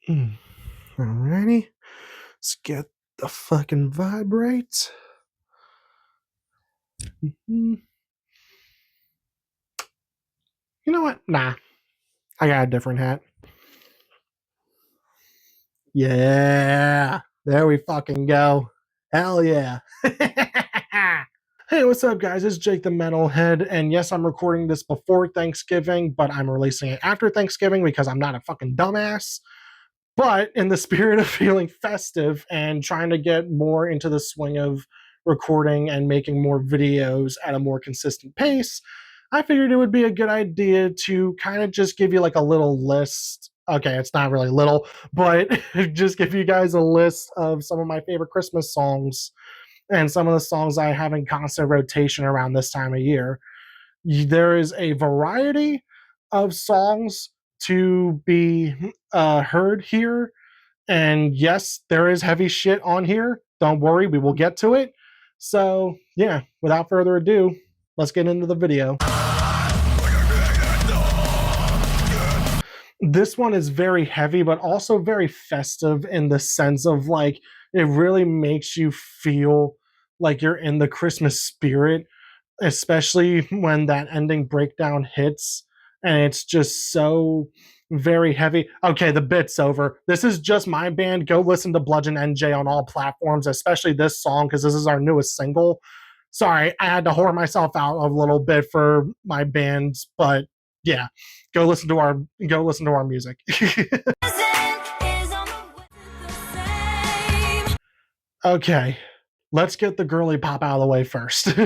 Alrighty. Let's get the fucking vibrate. You know what? Nah. I got a different hat. Yeah. There we fucking go. Hell yeah. Hey, what's up, guys? It's Jake the Metalhead, and yes, I'm recording this before Thanksgiving, but I'm releasing it after Thanksgiving because I'm not a fucking dumbass. But in the spirit of feeling festive and trying to get more into the swing of recording and making more videos at a more consistent pace, I figured it would be a good idea to kind of just give you like a little list. Okay, it's not really little, but just give you guys a list of some of my favorite Christmas songs and some of the songs I have in constant rotation around this time of year. There is a variety of songs to be heard here. And yes, there is heavy shit on here. Don't worry, we will get to it. So, yeah, without further ado, let's get into the video. This one is very heavy, but also very festive in the sense of like, it really makes you feel like you're in the Christmas spirit, especially when that ending breakdown hits and it's just so very heavy. Okay, the bit's over. This is just my band. Go listen to Bludgeon NJ on all platforms, especially this song because this is our newest single. Sorry, I had to whore myself out a little bit for my bands, but yeah, go listen to our music. Okay, let's get the girly pop out of the way first.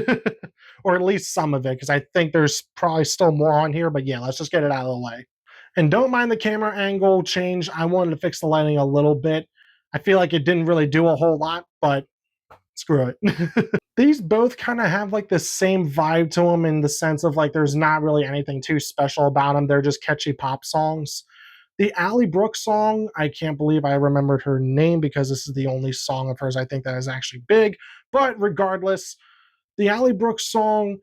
Or at least some of it, because I think there's probably still more on here, but yeah, let's just get it out of the way. And don't mind the camera angle change. I wanted to fix the lighting a little bit. I feel like it didn't really do a whole lot, but screw it. These both kind of have like the same vibe to them in the sense of like there's not really anything too special about them. They're just catchy pop songs. The Ally Brooke song, I can't believe I remembered her name because this is the only song of hers I think that is actually big. But regardless, the Ally Brooke song,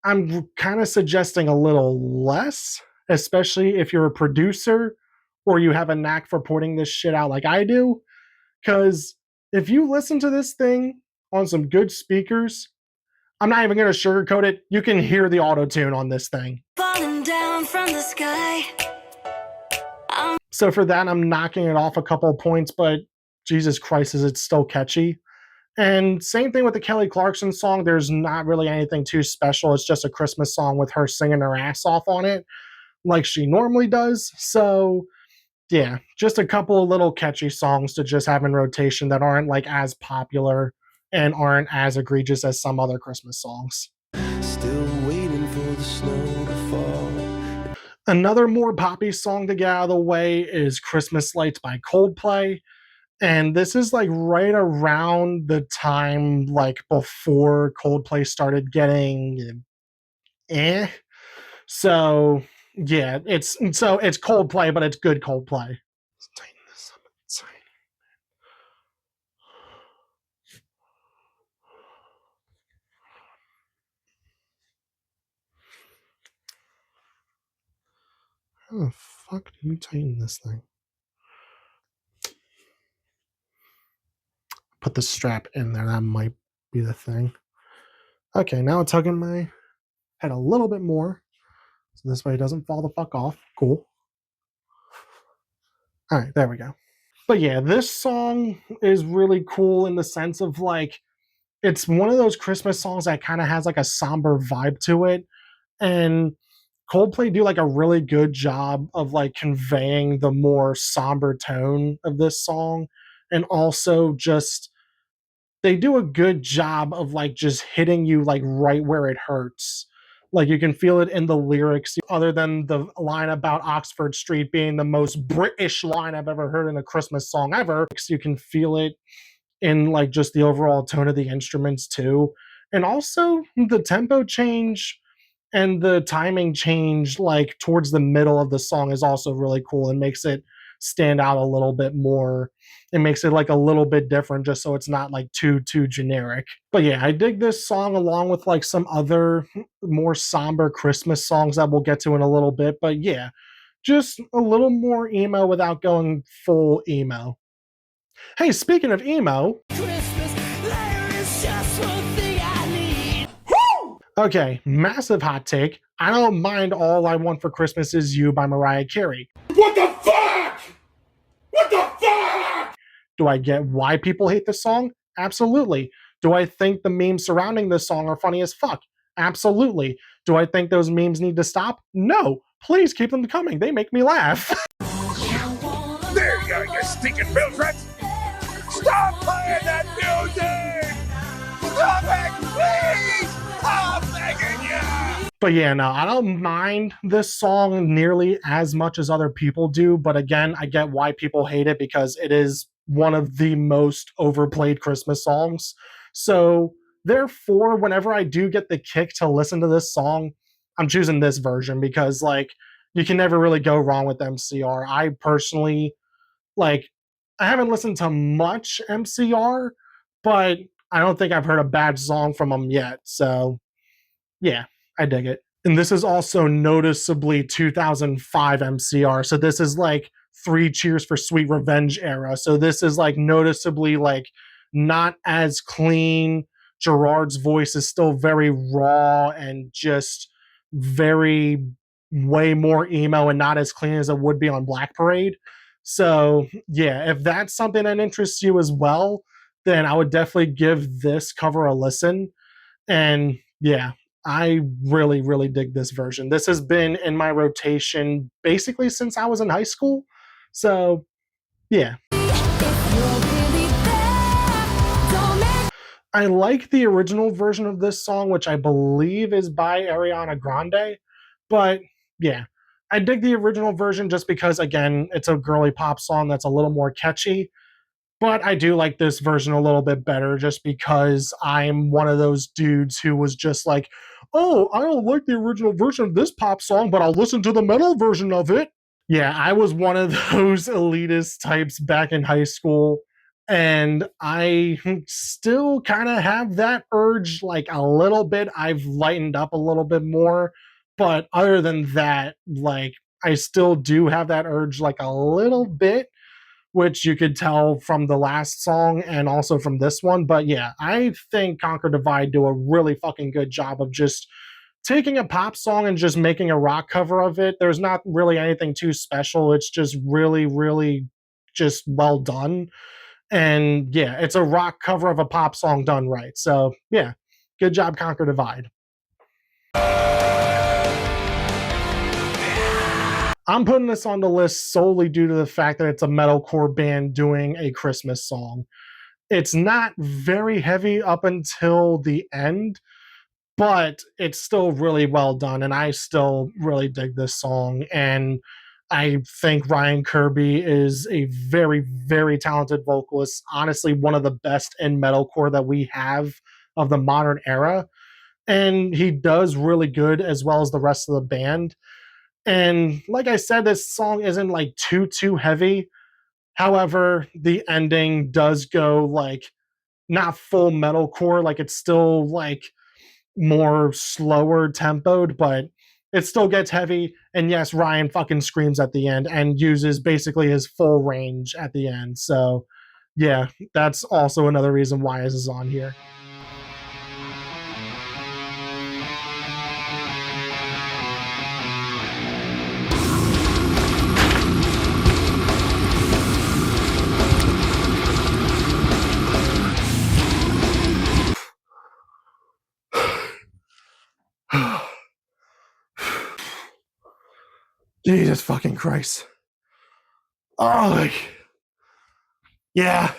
I'm kind of suggesting a little less, especially if you're a producer or you have a knack for putting this shit out like I do. Because if you listen to this thing on some good speakers, I'm not even going to sugarcoat it. You can hear the auto tune on this thing. Falling down from the sky. So for that, I'm knocking it off a couple of points, but Jesus Christ, is it still catchy? And same thing with the Kelly Clarkson song. There's not really anything too special. It's just a Christmas song with her singing her ass off on it, like she normally does. So yeah, just a couple of little catchy songs to just have in rotation that aren't like as popular and aren't as egregious as some other Christmas songs. Still waiting for the snow to fall. Another more poppy song to get out of the way is Christmas Lights by Coldplay. And this is like right around the time like before Coldplay started getting So yeah, it's Coldplay, but it's good Coldplay. Let's tighten this up. How the fuck do you tighten this thing? Put the strap in there. That might be the thing. Okay, now it's hugging my head a little bit more. So this way it doesn't fall the fuck off. Cool. All right, there we go. But yeah, this song is really cool in the sense of like, it's one of those Christmas songs that kind of has like a somber vibe to it. And Coldplay do like a really good job of like conveying the more somber tone of this song. And also just, they do a good job of like just hitting you like right where it hurts. Like you can feel it in the lyrics, other than the line about Oxford Street being the most British line I've ever heard in a Christmas song ever. You can feel it in like just the overall tone of the instruments too. And also the tempo change and the timing change like towards the middle of the song is also really cool and makes it stand out a little bit more. It makes it like a little bit different just so it's not like too generic. But yeah, I dig this song along with like some other more somber Christmas songs that we'll get to in a little bit. But yeah, Just a little more emo without going full emo. Hey, speaking of emo, Christmas, there is just one thing I need. Woo! Okay, massive hot take. I don't mind All I Want for Christmas Is You by Mariah Carey. What the fuck? What the fuck? Do I get why people hate this song? Absolutely. Do I think the memes surrounding this song are funny as fuck? Absolutely. Do I think those memes need to stop? No. Please keep them coming. They make me laugh. There you go, you stinking bilge rats! Stop playing that music! Stop it, please! I'm begging you! But yeah, no, I don't mind this song nearly as much as other people do. But again, I get why people hate it because it is one of the most overplayed Christmas songs. So therefore, whenever I do get the kick to listen to this song, I'm choosing this version because like you can never really go wrong with MCR. I personally like I haven't listened to much MCR, but I don't think I've heard a bad song from them yet. So yeah, I dig it. And this is also noticeably 2005 MCR. So this is like Three Cheers for Sweet Revenge era. So this is like noticeably like not as clean. Gerard's voice is still very raw and just very way more emo and not as clean as it would be on Black Parade. So yeah, if that's something that interests you as well, then I would definitely give this cover a listen. And yeah, I really, really dig this version. This has been in my rotation basically since I was in high school. So yeah. I like the original version of this song, which I believe is by Ariana Grande. But yeah, I dig the original version just because, again, it's a girly pop song that's a little more catchy. But I do like this version a little bit better just because I'm one of those dudes who was just like, oh, I don't like the original version of this pop song, but I'll listen to the metal version of it. Yeah, I was one of those elitist types back in high school. And I still kind of have that urge, like a little bit. I've lightened up a little bit more. But other than that, like, I still do have that urge, like a little bit, which you could tell from the last song and also from this one. But yeah, I think Conquer Divide do a really fucking good job of just taking a pop song and just making a rock cover of it. There's not really anything too special. It's just really, really just well done. And yeah, it's a rock cover of a pop song done right. So yeah, good job, Conquer Divide. I'm putting this on the list solely due to the fact that it's a metalcore band doing a Christmas song. It's not very heavy up until the end, but it's still really well done, and I still really dig this song. And I think Ryan Kirby is a very, very talented vocalist. Honestly, one of the best in metalcore that we have of the modern era. And he does really good as well as the rest of the band. And like I said, this song isn't like too heavy. However, the ending does go like not full metalcore, like it's still like more slower tempoed, but it still gets heavy. And yes, Ryan fucking screams at the end and uses basically his full range at the end. So yeah, that's also another reason why this is on here. Jesus fucking Christ. Oh, yeah.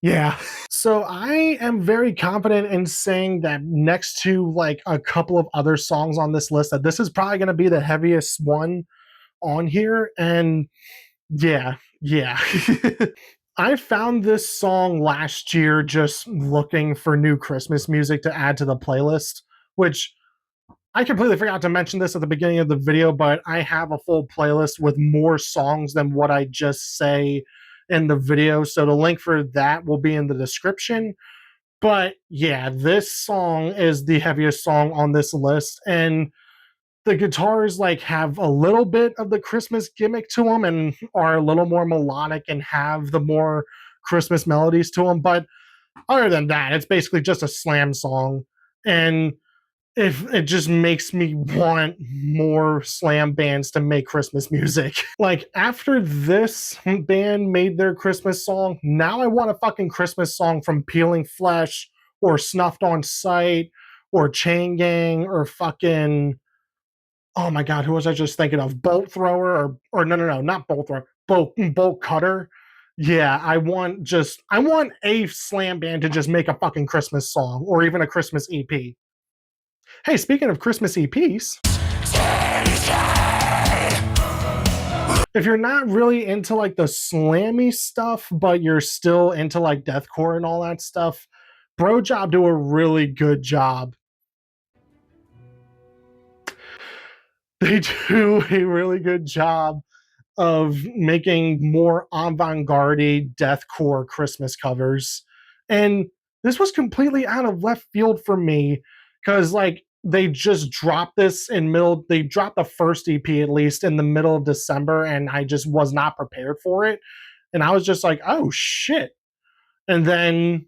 Yeah. So I am very confident in saying that next to like a couple of other songs on this list, that this is probably going to be the heaviest one on here. And yeah. I found this song last year just looking for new Christmas music to add to the playlist, which I completely forgot to mention this at the beginning of the video, but I have a full playlist with more songs than what I just say in the video. So the link for that will be in the description. But yeah, this song is the heaviest song on this list. And the guitars like have a little bit of the Christmas gimmick to them and are a little more melodic and have the more Christmas melodies to them. But other than that, it's basically just a slam song. And if it just makes me want more slam bands to make Christmas music. Like after this band made their Christmas song, now I want a fucking Christmas song from Peeling Flesh or Snuffed on Sight or Chain Gang or fucking, oh my god, who was I just thinking of? Bolt Thrower or no, not Bolt Thrower, Bolt Cutter. Yeah, I want a slam band to just make a fucking Christmas song or even a Christmas EP. Hey, speaking of Christmas EPs, if you're not really into like the slammy stuff, but you're still into like deathcore and all that stuff, Brojob do a really good job. They do a really good job of making more avant-garde deathcore Christmas covers. And this was completely out of left field for me because like they just dropped they dropped the first EP at least in the middle of December and I just was not prepared for it. And I was just like, oh shit. And then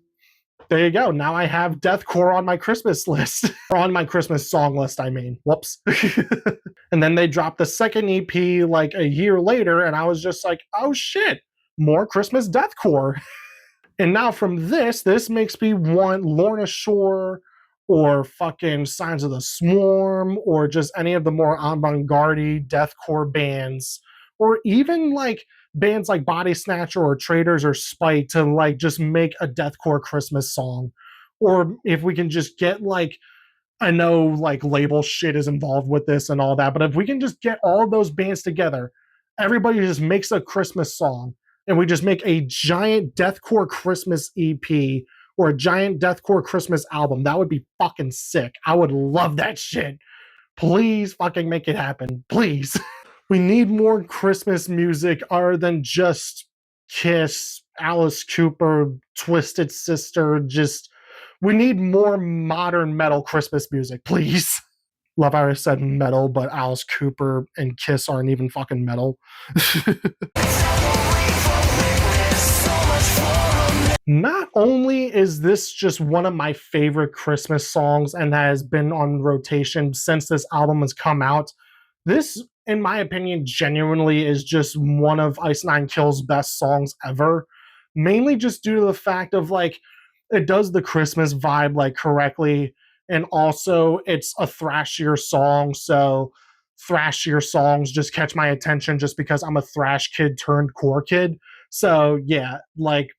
there you go. Now I have deathcore on my Christmas list. Or on my Christmas song list, I mean. Whoops. And then they dropped the second EP like a year later, and I was just like, oh shit, more Christmas deathcore. And now from this makes me want Lorna Shore or fucking Signs of the Swarm or just any of the more avant-garde deathcore bands. Or even like bands like Body Snatcher or Traders or Spite to like just make a deathcore Christmas song. Or if we can just get like, I know like label shit is involved with this and all that, but if we can just get all those bands together, everybody just makes a Christmas song and we just make a giant deathcore Christmas EP or a giant deathcore Christmas album, that would be fucking sick. I would love that shit. Please fucking make it happen. Please. We need more Christmas music other than just Kiss, Alice Cooper, Twisted Sister. Just, we need more modern metal Christmas music, please. Love how I said metal, but Alice Cooper and Kiss aren't even fucking metal. Not only is this just one of my favorite Christmas songs and has been on rotation since this album has come out, this, in my opinion, genuinely is just one of Ice Nine Kill's best songs ever. Mainly just due to the fact of like, it does the Christmas vibe like correctly, and also it's a thrashier song, so thrashier songs just catch my attention just because I'm a thrash kid turned core kid. So yeah, like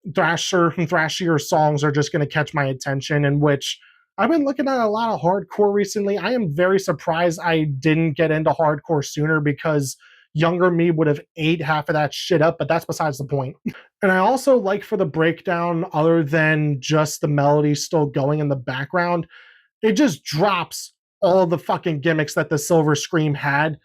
thrashier songs are just going to catch my attention, in which I've been looking at a lot of hardcore recently. I am very surprised I didn't get into hardcore sooner because younger me would have ate half of that shit up, but that's besides the point. And I also like for the breakdown, other than just the melody still going in the background, it just drops all of the fucking gimmicks that the Silver Scream had,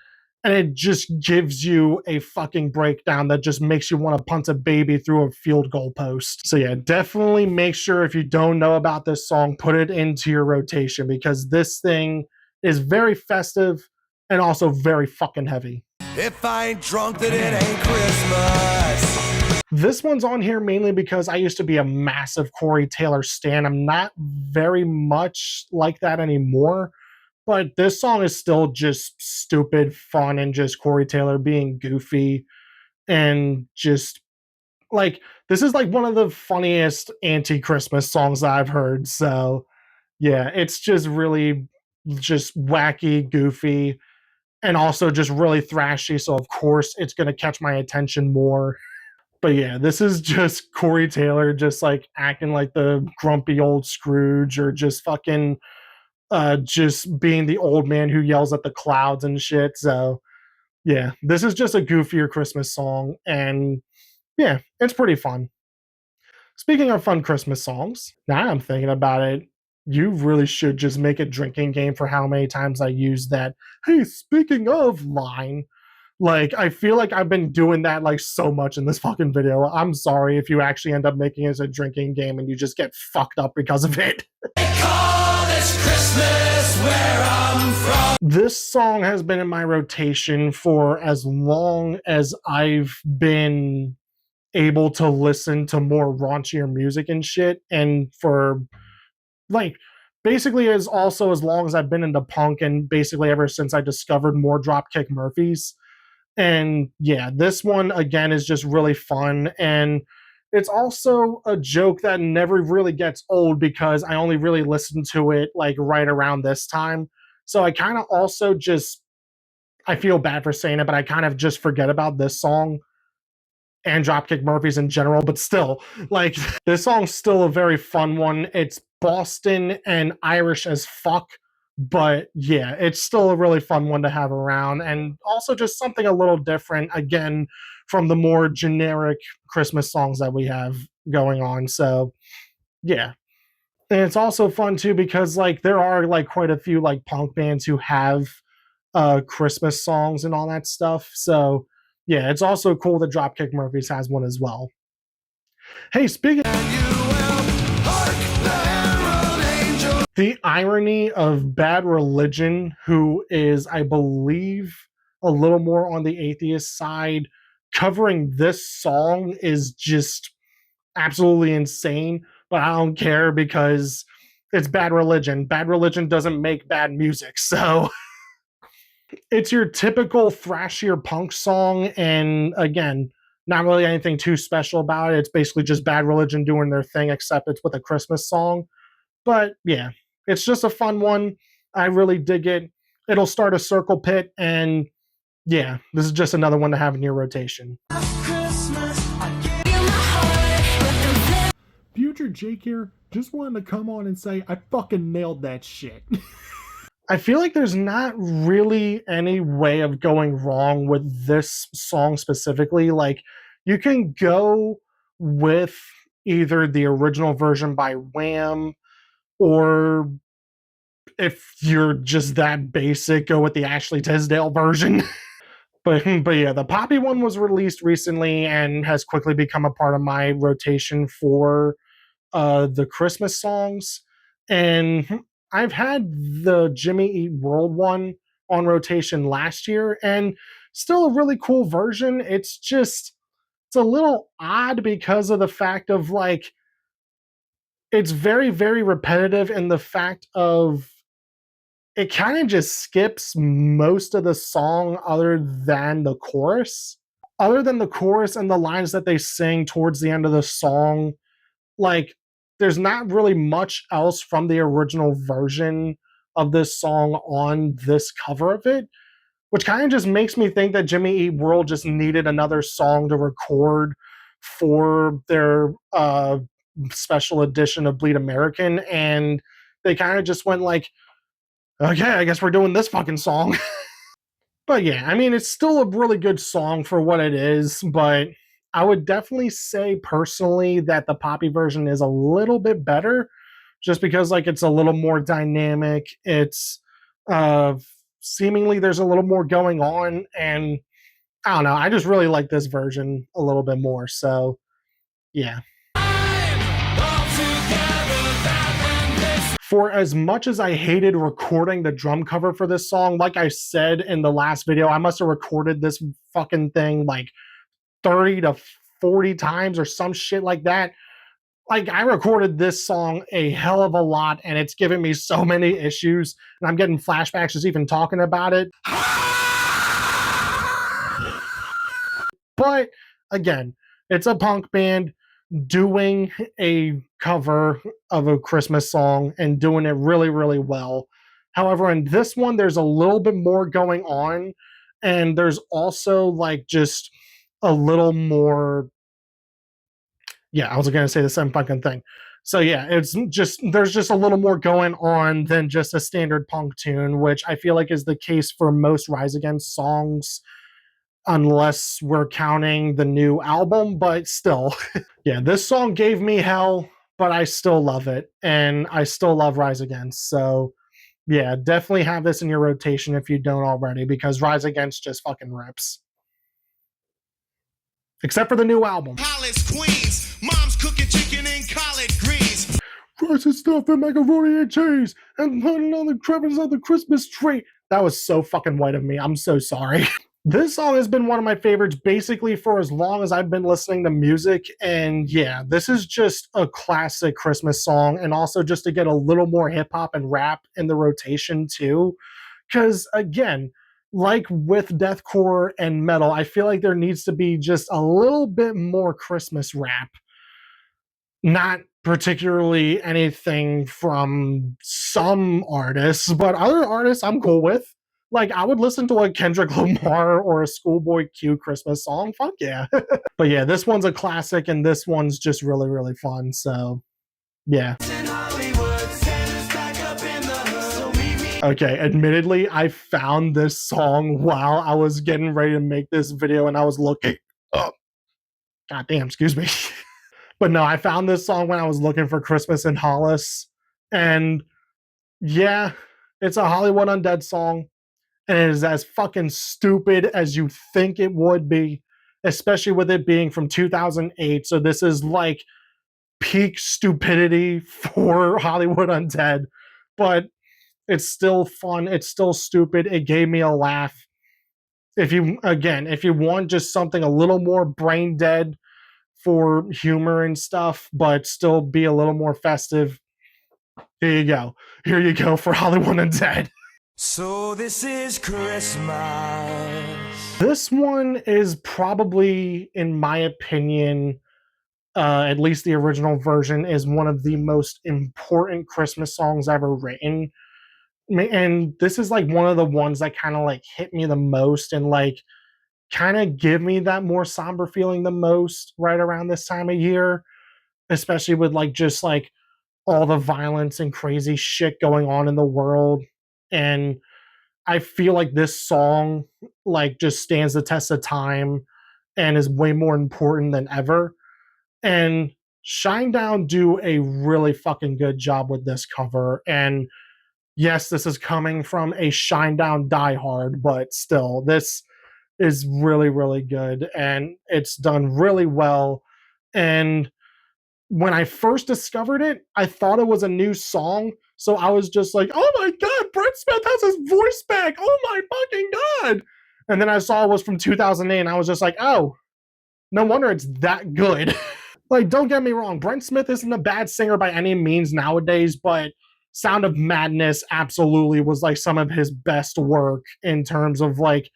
and it just gives you a fucking breakdown that just makes you want to punt a baby through a field goal post. So yeah, definitely make sure if you don't know about this song, put it into your rotation because this thing is very festive and also very fucking heavy. If I ain't drunk, then it ain't Christmas. This one's on here mainly because I used to be a massive Corey Taylor stan. I'm not very much like that anymore. But this song is still just stupid fun and just Corey Taylor being goofy and just like, this is like one of the funniest anti-Christmas songs that I've heard. So yeah, it's just really just wacky, goofy, and also just really thrashy. So of course it's going to catch my attention more. But yeah, this is just Corey Taylor just like acting like the grumpy old Scrooge or just fucking just being the old man who yells at the clouds and shit. So yeah, this is just a goofier Christmas song, and yeah, it's pretty fun. Speaking of fun Christmas songs, now I'm thinking about it, you really should just make a drinking game for how many times I use that "hey, speaking of" line. Like, I feel like I've been doing that like so much in this fucking video. I'm sorry if you actually end up making it as a drinking game and you just get fucked up because of it. This song has been in my rotation for as long as I've been able to listen to more raunchier music and shit, and for like basically as long as I've been into punk, and basically ever since I discovered more Dropkick Murphys. And yeah, this one again is just really fun, and it's also a joke that never really gets old because I only really listened to it like right around this time. So I kind of also just, I feel bad for saying it, but I kind of just forget about this song and Dropkick Murphys in general, but still, like, this song's still a very fun one. It's Boston and Irish as fuck, but yeah, it's still a really fun one to have around, and also just something a little different, again, from the more generic Christmas songs that we have going on. So, yeah. And it's also fun too because like there are like quite a few like punk bands who have Christmas songs and all that stuff. So yeah, it's also cool that Dropkick Murphys has one as well. Hey, speaking the irony of Bad Religion, who is, I believe, a little more on the atheist side, covering this song is just absolutely insane. But I don't care because it's Bad Religion. Bad Religion doesn't make bad music, so it's your typical thrashier punk song, and again, not really anything too special about it. It's basically just Bad Religion doing their thing, except it's with a Christmas song. But yeah, it's just a fun one. I really dig it. It'll start a circle pit, and yeah, this is just another one to have in your rotation. Future Jake here, just wanted to come on and say I fucking nailed that shit. I feel like there's not really any way of going wrong with this song specifically. Like, you can go with either the original version by Wham, or if you're just that basic, go with the Ashley Tisdale version. But yeah, the Poppy one was released recently and has quickly become a part of my rotation for the Christmas songs. And I've had the Jimmy Eat World one on rotation last year, and still a really cool version. It's a little odd because of the fact of like, it's very, very repetitive in the fact of it kind of just skips most of the song other than the chorus. Other than the chorus and the lines that they sing towards the end of the song, like, there's not really much else from the original version of this song on this cover of it, which kind of just makes me think that Jimmy Eat World just needed another song to record for their special edition of Bleed American, and they kind of just went like, okay, I guess we're doing this fucking song. But yeah, I mean, it's still a really good song for what it is, but I would definitely say personally that the Poppy version is a little bit better, just because like it's a little more dynamic. It's seemingly there's a little more going on, and I don't know, I just really like this version a little bit more. So yeah. For as much as I hated recording the drum cover for this song, like I said in the last video, I must have recorded this fucking thing like 30 to 40 times or some shit like that. Like, I recorded this song a hell of a lot, and it's given me so many issues, and I'm getting flashbacks just even talking about it. But again, it's a punk band doing a cover of a Christmas song and doing it really, really well. However, in this one, there's a little bit more going on, and there's also like just a little more. Yeah, I was going to say the same fucking thing. So yeah, it's just, there's just a little more going on than just a standard punk tune, which I feel like is the case for most Rise Against songs, unless we're counting the new album, but still. Yeah, this song gave me hell, but I still love it, and I still love Rise Against. So yeah, definitely have this in your rotation if you don't already, because Rise Against just fucking rips. Except for the new album. Palace Queens, mom's cooking chicken and collard greens. Rice and stuff and macaroni and cheese and putting on the crevice of the Christmas tree. That was so fucking white of me. I'm so sorry. This song has been one of my favorites basically for as long as I've been listening to music. And yeah, this is just a classic Christmas song. And also just to get a little more hip hop and rap in the rotation too. Because again, like with deathcore and metal, I feel like there needs to be just a little bit more Christmas rap. Not particularly anything from some artists, but other artists I'm cool with. Like, I would listen to a Kendrick Lamar or a Schoolboy Q Christmas song. Fuck yeah. But yeah, this one's a classic, and this one's just really, really fun. So, yeah. Okay, admittedly, I found this song while I was getting ready to make this video, and I was looking up. God damn, excuse me. But no, I found this song when I was looking for Christmas in Hollis. And yeah, it's a Hollywood Undead song. And it is as fucking stupid as you think it would be, especially with it being from 2008. So this is like peak stupidity for Hollywood Undead. But it's still fun. It's still stupid. It gave me a laugh. If you want just something a little more brain dead for humor and stuff, but still be a little more festive, here you go. Here you go for Hollywood Undead. So this is Christmas. This one is probably, in my opinion, at least the original version, is one of the most important Christmas songs ever written. And this is like one of the ones that kind of like hit me the most and like kind of give me that more somber feeling the most right around this time of year, especially with like just like all the violence and crazy shit going on in the world. And I feel like this song like just stands the test of time and is way more important than ever. And Shinedown do a really fucking good job with this cover. And yes, this is coming from a Shinedown diehard, but still, this is really, really good. And it's done really well. And when I first discovered it, I thought it was a new song. So I was just like, oh my God, Brent Smith has his voice back. Oh my fucking God. And then I saw it was from 2008, and I was just like, oh, no wonder it's that good. Like, don't get me wrong, Brent Smith isn't a bad singer by any means nowadays, but Sound of Madness absolutely was like some of his best work in terms of like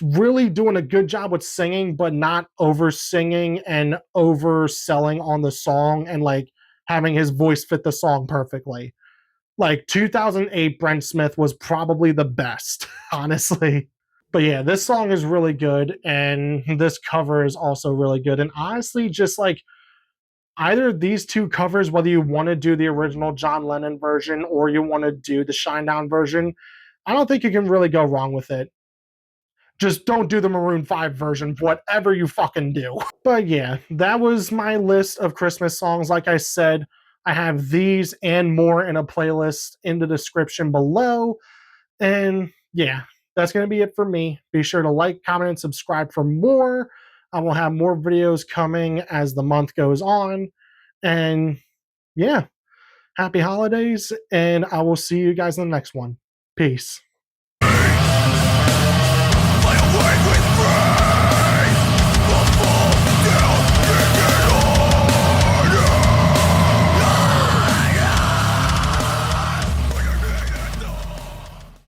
really doing a good job with singing, but not over singing and overselling on the song and like having his voice fit the song perfectly. Like 2008 Brent Smith was probably the best, honestly. But yeah, this song is really good, and this cover is also really good. And honestly, just like either these two covers, whether you want to do the original John Lennon version or you want to do the Shinedown version, I don't think you can really go wrong with it. Just don't do the Maroon 5 version, whatever you fucking do. But yeah, that was my list of Christmas songs. Like I said, I have these and more in a playlist in the description below. And yeah, that's going to be it for me. Be sure to like, comment, and subscribe for more. I will have more videos coming as the month goes on. And yeah, happy holidays, and I will see you guys in the next one. Peace.